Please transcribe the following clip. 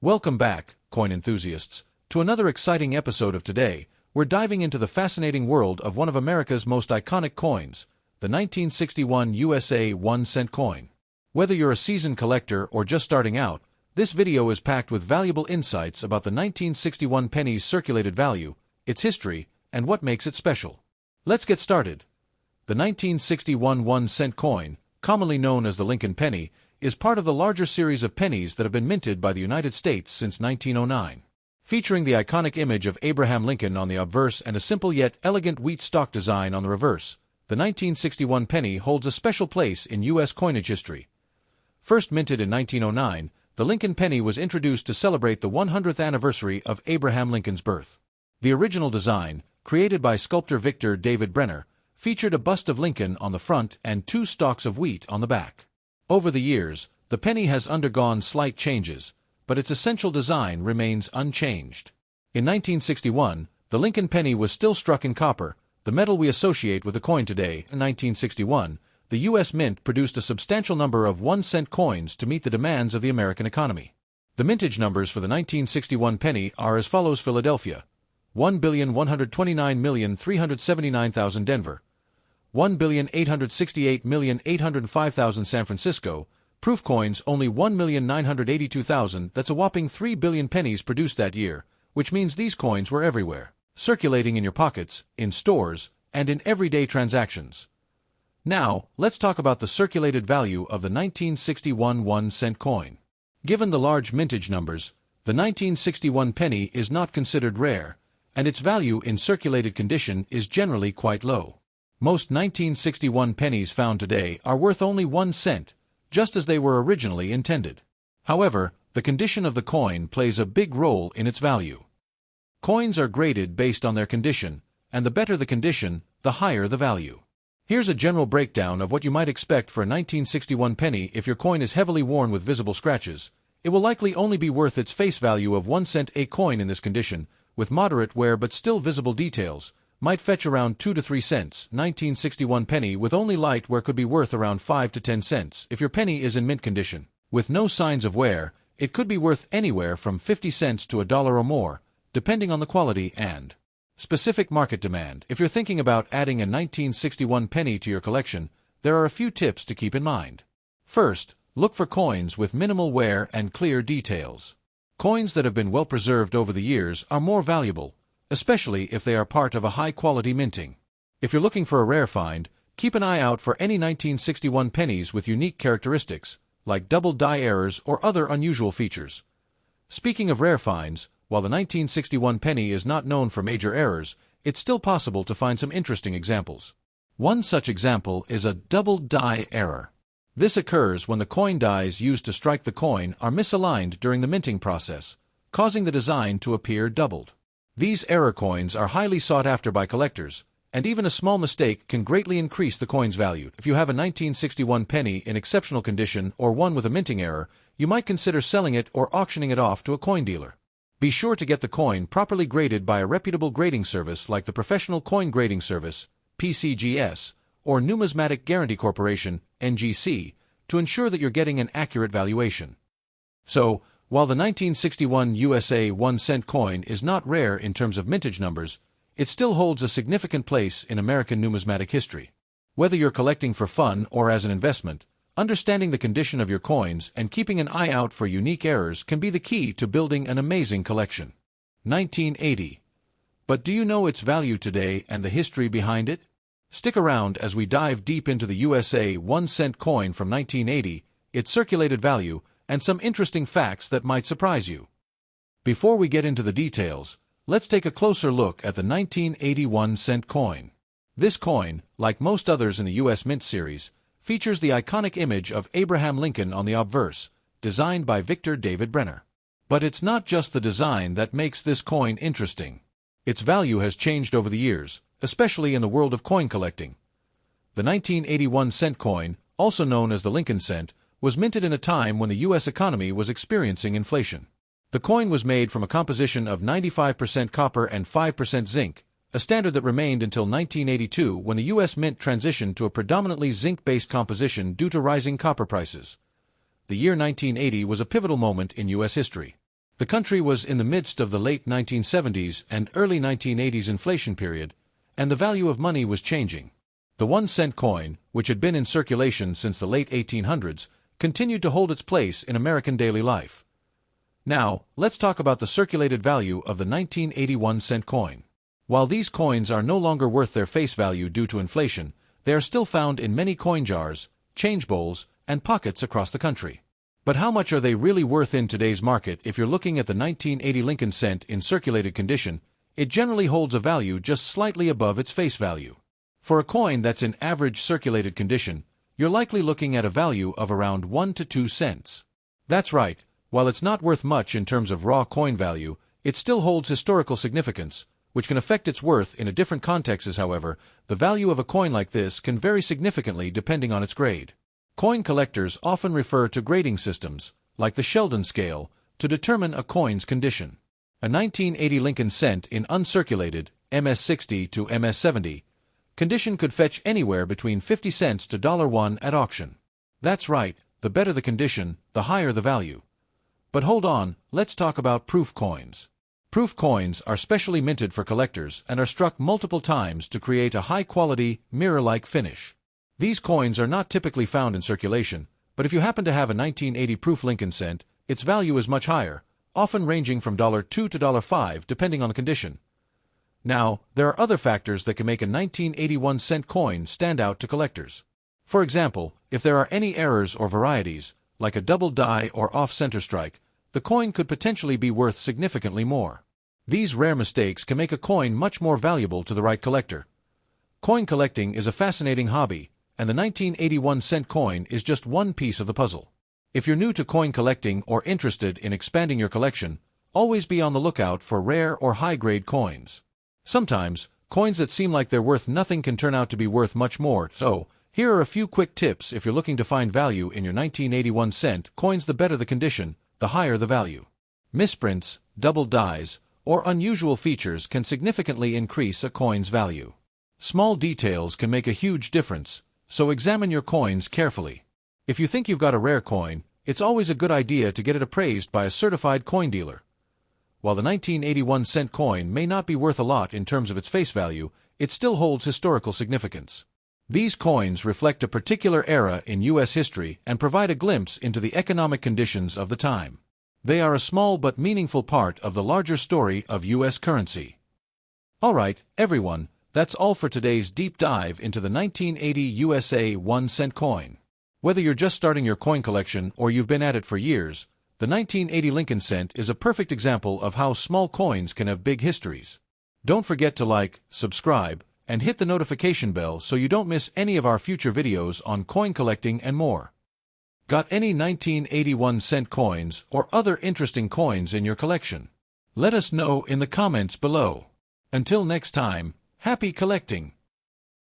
Welcome back, coin enthusiasts, to another exciting episode of Today. We're diving into the fascinating world of one of America's most iconic coins, the 1961 USA 1-cent coin. Whether you're a seasoned collector or just starting out, this video is packed with valuable insights about the 1961 penny's circulated value, its history, and what makes it special. Let's get started. The 1961 1-cent coin, commonly known as the Lincoln penny, is part of the larger series of pennies that have been minted by the United States since 1909. Featuring the iconic image of Abraham Lincoln on the obverse and a simple yet elegant wheat stalk design on the reverse, the 1961 penny holds a special place in U.S. coinage history. First minted in 1909, the Lincoln penny was introduced to celebrate the 100th anniversary of Abraham Lincoln's birth. The original design, created by sculptor Victor David Brenner, featured a bust of Lincoln on the front and 2 stalks of wheat on the back. Over the years, the penny has undergone slight changes, but its essential design remains unchanged. In 1961, the Lincoln penny was still struck in copper, the metal we associate with the coin today. In 1961, the U.S. Mint produced a substantial number of 1-cent coins to meet the demands of the American economy. The mintage numbers for the 1961 penny are as follows: Philadelphia, 1,129,379,000; Denver, 1,868,805,000; San Francisco. Proof coins only 1,982,000. That's a whopping 3 billion pennies produced that year, which means these coins were everywhere, circulating in your pockets, in stores, and in everyday transactions. Now, let's talk about the circulated value of the 1961 1-cent coin. Given the large mintage numbers, the 1961 penny is not considered rare, and its value in circulated condition is generally quite low. Most 1961 pennies found today are worth only 1 cent, just as they were originally intended. However, the condition of the coin plays a big role in its value. Coins are graded based on their condition, and the better the condition, the higher the value. Here's a general breakdown of what you might expect for a 1961 penny. If your coin is heavily worn with visible scratches, it will likely only be worth its face value of 1 cent. A coin in this condition, with moderate wear but still visible details, might fetch around 2 to 3 cents. 1961 penny with only light wear could be worth around 5 to 10 cents. If your penny is in mint condition, with no signs of wear, it could be worth anywhere from 50 cents to $1 or more, depending on the quality and specific market demand. If you're thinking about adding a 1961 penny to your collection, there are a few tips to keep in mind. First, look for coins with minimal wear and clear details. Coins that have been well preserved over the years are more valuable, especially if they are part of a high-quality minting. If you're looking for a rare find, keep an eye out for any 1961 pennies with unique characteristics, like double die errors or other unusual features. Speaking of rare finds, while the 1961 penny is not known for major errors, it's still possible to find some interesting examples. One such example is a double die error. This occurs when the coin dies used to strike the coin are misaligned during the minting process, causing the design to appear doubled. These error coins are highly sought after by collectors, and even a small mistake can greatly increase the coin's value. If you have a 1961 penny in exceptional condition or one with a minting error, you might consider selling it or auctioning it off to a coin dealer. Be sure to get the coin properly graded by a reputable grading service like the Professional Coin Grading Service, PCGS, or Numismatic Guarantee Corporation, NGC, to ensure that you're getting an accurate valuation. So, while the 1961 USA 1-cent coin is not rare in terms of mintage numbers, it still holds a significant place in American numismatic history. Whether you're collecting for fun or as an investment, understanding the condition of your coins and keeping an eye out for unique errors can be the key to building an amazing collection. 1980. But do you know its value today and the history behind it? Stick around as we dive deep into the USA 1-cent coin from 1980, its circulated value, and some interesting facts that might surprise you. Before we get into the details, let's take a closer look at the 1981 cent coin. This coin, like most others in the U.S. Mint series, features the iconic image of Abraham Lincoln on the obverse, designed by Victor David Brenner. But it's not just the design that makes this coin interesting. Its value has changed over the years, especially in the world of coin collecting. The 1981 cent coin, also known as the Lincoln cent, was minted in a time when the U.S. economy was experiencing inflation. The coin was made from a composition of 95% copper and 5% zinc, a standard that remained until 1982 when the U.S. Mint transitioned to a predominantly zinc-based composition due to rising copper prices. The year 1980 was a pivotal moment in U.S. history. The country was in the midst of the late 1970s and early 1980s inflation period, and the value of money was changing. The 1-cent coin, which had been in circulation since the late 1800s, continued to hold its place in American daily life. Now, let's talk about the circulated value of the 1981-cent coin. While these coins are no longer worth their face value due to inflation, they are still found in many coin jars, change bowls, and pockets across the country. But how much are they really worth in today's market? If you're looking at the 1980 Lincoln cent in circulated condition, it generally holds a value just slightly above its face value. For a coin that's in average circulated condition, you're likely looking at a value of around 1 to 2 cents. That's right, while it's not worth much in terms of raw coin value, it still holds historical significance, which can affect its worth in a different contexts. However, the value of a coin like this can vary significantly depending on its grade. Coin collectors often refer to grading systems, like the Sheldon scale, to determine a coin's condition. A 1980 Lincoln cent in uncirculated, MS-60 to MS-70, condition could fetch anywhere between 50 cents to $1 at auction. That's right, the better the condition, the higher the value. But hold on, let's talk about proof coins. Proof coins are specially minted for collectors and are struck multiple times to create a high-quality, mirror-like finish. These coins are not typically found in circulation, but if you happen to have a 1980 proof Lincoln cent, its value is much higher, often ranging from $2 to $5 depending on the condition. Now, there are other factors that can make a 1981 cent coin stand out to collectors. For example, if there are any errors or varieties, like a double die or off-center strike, the coin could potentially be worth significantly more. These rare mistakes can make a coin much more valuable to the right collector. Coin collecting is a fascinating hobby, and the 1981 cent coin is just one piece of the puzzle. If you're new to coin collecting or interested in expanding your collection, always be on the lookout for rare or high-grade coins. Sometimes, coins that seem like they're worth nothing can turn out to be worth much more, so here are a few quick tips if you're looking to find value in your 1981 cent coins. The better the condition, the higher the value. Misprints, double dies, or unusual features can significantly increase a coin's value. Small details can make a huge difference, so examine your coins carefully. If you think you've got a rare coin, it's always a good idea to get it appraised by a certified coin dealer. While the 1981 cent coin may not be worth a lot in terms of its face value, it still holds historical significance. These coins reflect a particular era in U.S. history and provide a glimpse into the economic conditions of the time. They are a small but meaningful part of the larger story of U.S. currency. Alright, everyone, that's all for today's deep dive into the 1980 USA 1-cent coin. Whether you're just starting your coin collection or you've been at it for years, the 1980 Lincoln cent is a perfect example of how small coins can have big histories. Don't forget to like, subscribe, and hit the notification bell so you don't miss any of our future videos on coin collecting and more. Got any 1981 cent coins or other interesting coins in your collection? Let us know in the comments below. Until next time, happy collecting!